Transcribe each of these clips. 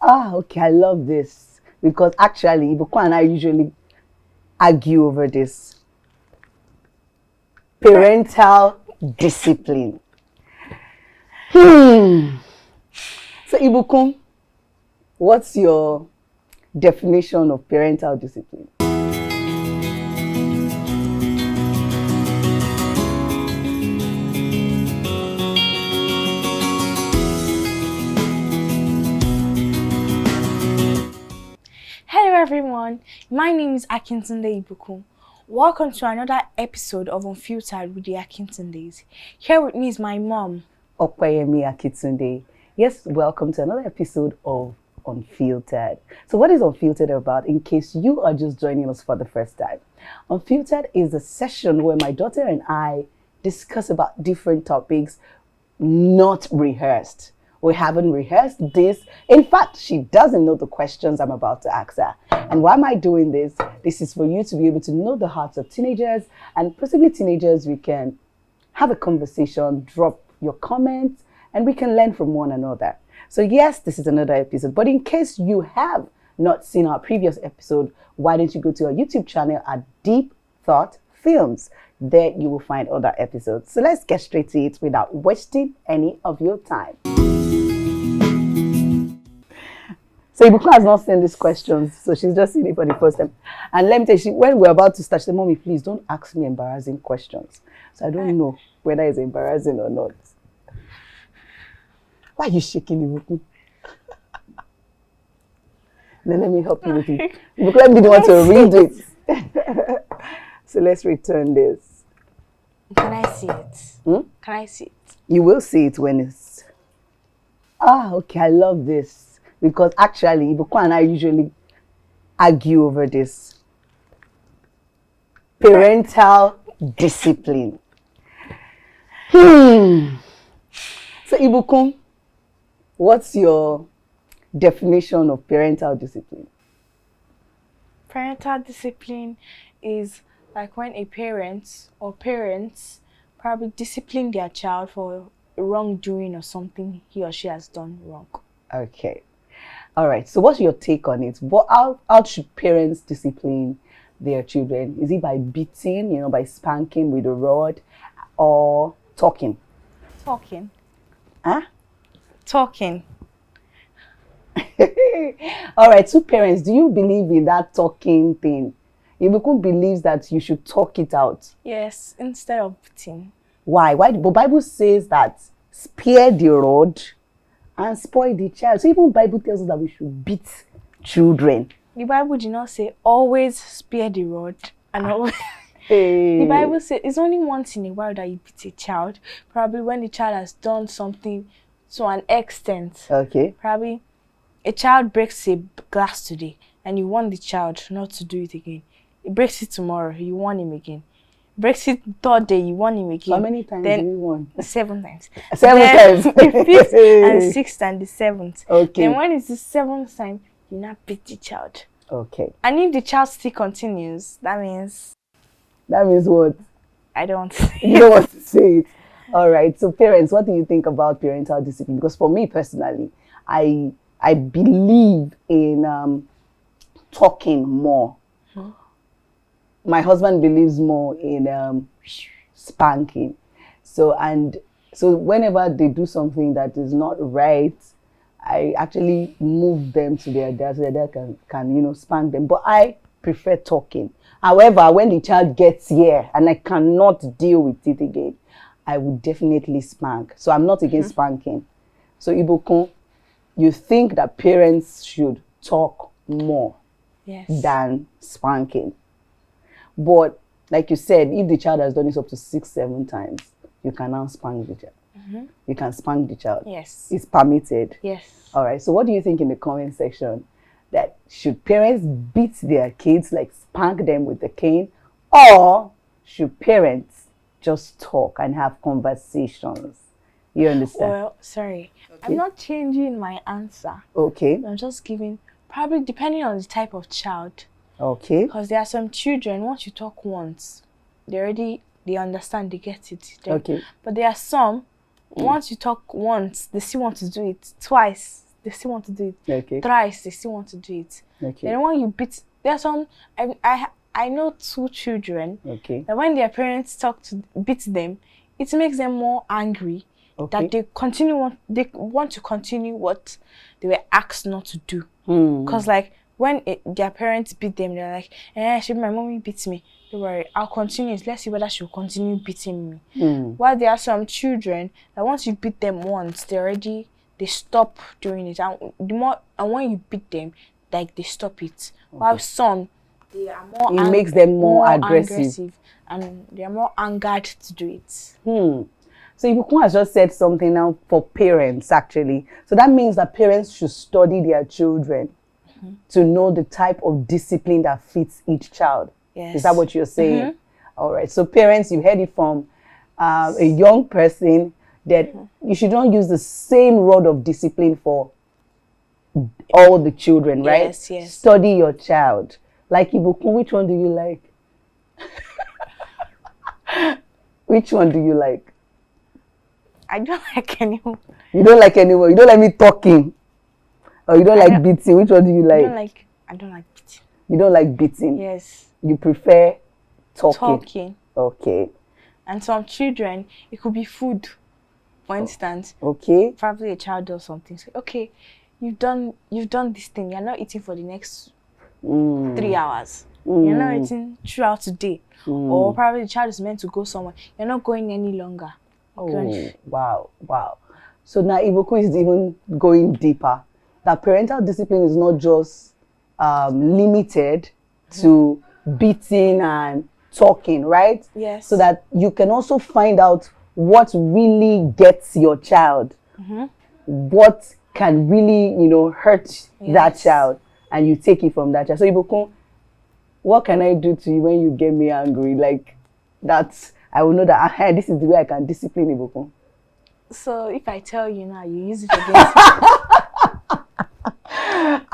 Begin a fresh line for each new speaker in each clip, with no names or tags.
Okay, I love this because actually, Ibuku and I usually argue over this. Parental discipline. So, Ibuku, what's your definition of parental discipline?
Hello everyone, my name is Akintundes. Welcome to another episode of Unfiltered with the Akintundes. Here with me is my mom.
Opeyemi Akintunde. Yes, welcome to another episode of Unfiltered. So what is Unfiltered about in case you are just joining us for the first time? Unfiltered is a session where my daughter and I discuss about different topics not rehearsed. We haven't rehearsed this. In fact, she doesn't know the questions I'm about to ask her. And why am I doing this? This is for you to be able to know the hearts of teenagers, and possibly teenagers, we can have a conversation, drop your comments, and we can learn from one another. So yes, this is another episode, but in case you have not seen our previous episode, why don't you go to our YouTube channel at Deep Thought Films. There you will find other episodes. So let's get straight to it without wasting any of your time. So Ibuku has not seen these questions, so she's just seen it for the first time. And let me tell you, when we're about to start, she said, "Mommy, please don't ask me embarrassing questions." So I don't know whether it's embarrassing or not. Why are you shaking, Ibuku? Then let me help you with it. Ibuku, let me be the one to read it. So let's return this.
Can I see it? Can I see it?
You will see it when it's... Okay, I love this. Because actually, Ibuku and I usually argue over this. Parental discipline. So Ibuku, what's your definition of parental discipline?
Parental discipline is like when a parent or parents probably discipline their child for wrongdoing or something he or she has done wrong.
Okay. All right. So what's your take on it? How should parents discipline their children? Is it by beating, by spanking with a rod, or talking?
Talking.
Huh?
Talking.
All right. So parents, do you believe in that talking thing? Ibuku believes that you should talk it out.
Yes, instead of beating.
Why? The Bible says that spare the rod and spoil the child. So even Bible tells us that we should beat children.
The Bible did not say always spare the rod and always.
Hey.
The Bible says it's only once in a while that you beat a child. Probably when the child has done something to an extent.
Okay.
Probably a child breaks a glass today and you want the child not to do it again. He breaks it tomorrow, you want him again. Breaks it third day, you want him again.
How many times do you want?
7 times.
7 times.
The 5th and 6th and the 7th.
Okay.
Then when it's the 7th time, you now beat the child.
Okay.
And if the child still continues, that means...
That means what?
I don't.
You don't want to say it. All right. So parents, what do you think about parental discipline? Because for me personally, I believe in talking more. My husband believes more in spanking. So whenever they do something that is not right, I actually move them to their dad so their dad can spank them. But I prefer talking. However, when the child gets here and I cannot deal with it again, I would definitely spank. So I'm not against spanking. So Ibuku, you think that parents should talk more than spanking. But like you said, if the child has done this up to 6-7 times, you can now spank the child. You can spank the child.
Yes.
It's permitted.
Yes.
All right. So what do you think in the comment section? That should parents beat their kids, like spank them with the cane, or should parents just talk and have conversations? You understand?
Well, sorry. Okay. I'm not changing my answer.
Okay.
I'm just giving, probably depending on the type of child.
Okay.
Because there are some children, once you talk once, they understand, they get it.
Okay.
But there are some, once you talk once, they still want to do it twice, they still want to do it.
Okay.
Thrice, they still want to do it.
Okay.
Then when you beat, there's some, I know 2 children
Okay.
that when their parents beat them, it makes them more angry.
Okay.
That they want to continue what they were asked not to do. Because like when their parents beat them, they're like, my mommy beats me. Don't worry, I'll continue. Let's see whether she'll continue beating me. While there are some children that once you beat them once, they stop doing it. And when you beat them, like they stop it. While some, they are more.
It makes them more aggressive,
and they are more angered to do it.
So Ibukun has just said something now for parents, actually. So that means that parents should study their children to know the type of discipline that fits each child.
Yes.
Is that what you're saying? All right. So parents, you heard it from a young person that you should not use the same rod of discipline for all the children, right?
Yes, yes.
Study your child. Like Ibukun, which one do you like? Which one do you like?
I don't like anyone.
You don't like anyone. You don't like me talking, or you don't like beating. Which one do you like?
I don't like beating.
You don't like beating.
Yes.
You prefer talking.
Talking.
Okay.
And some children, it could be food. For instance,
okay.
Probably a child does something. So, okay, you've done this thing. You're not eating for the next 3 hours. You're not eating throughout the day. Or probably the child is meant to go somewhere. You're not going any longer.
Oh, wow. So now Ibukun is even going deeper. That parental discipline is not just limited to beating and talking, right?
Yes.
So that you can also find out what really gets your child. What can really, hurt that child. And you take it from that child. So Ibukun, what can I do to you when you get me angry? Like, I will know that this is the way I can discipline Ibukun.
So if I tell you now, you use it against me.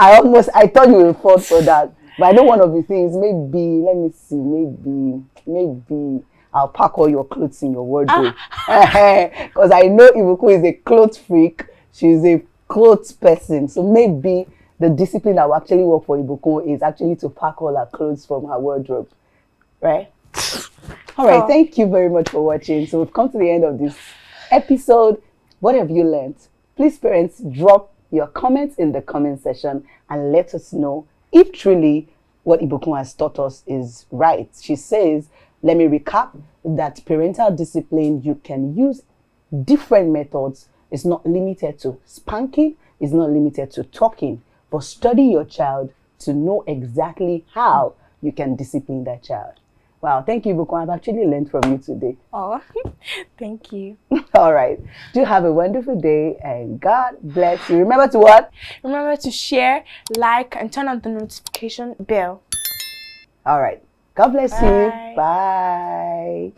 I thought you would fall for that. But I know one of the things, maybe, let me see, maybe I'll pack all your clothes in your wardrobe. Because I know Ibukun is a clothes freak. She's a clothes person. So maybe the discipline that will actually work for Ibukun is actually to pack all her clothes from her wardrobe. Right? All right, thank you very much for watching. So we've come to the end of this episode. What have you learned? Please, parents, drop your comments in the comment section and let us know if truly what Ibukun has taught us is right. She says, let me recap, that parental discipline, you can use different methods. It's not limited to spanking. It's not limited to talking. But study your child to know exactly how you can discipline that child. Wow, thank you, Ibukun. I've actually learned from you today.
Oh, thank you.
All right. Do have a wonderful day and God bless you. Remember to what?
Remember to share, like, and turn on the notification bell.
All right. God bless
Bye.
you. Bye.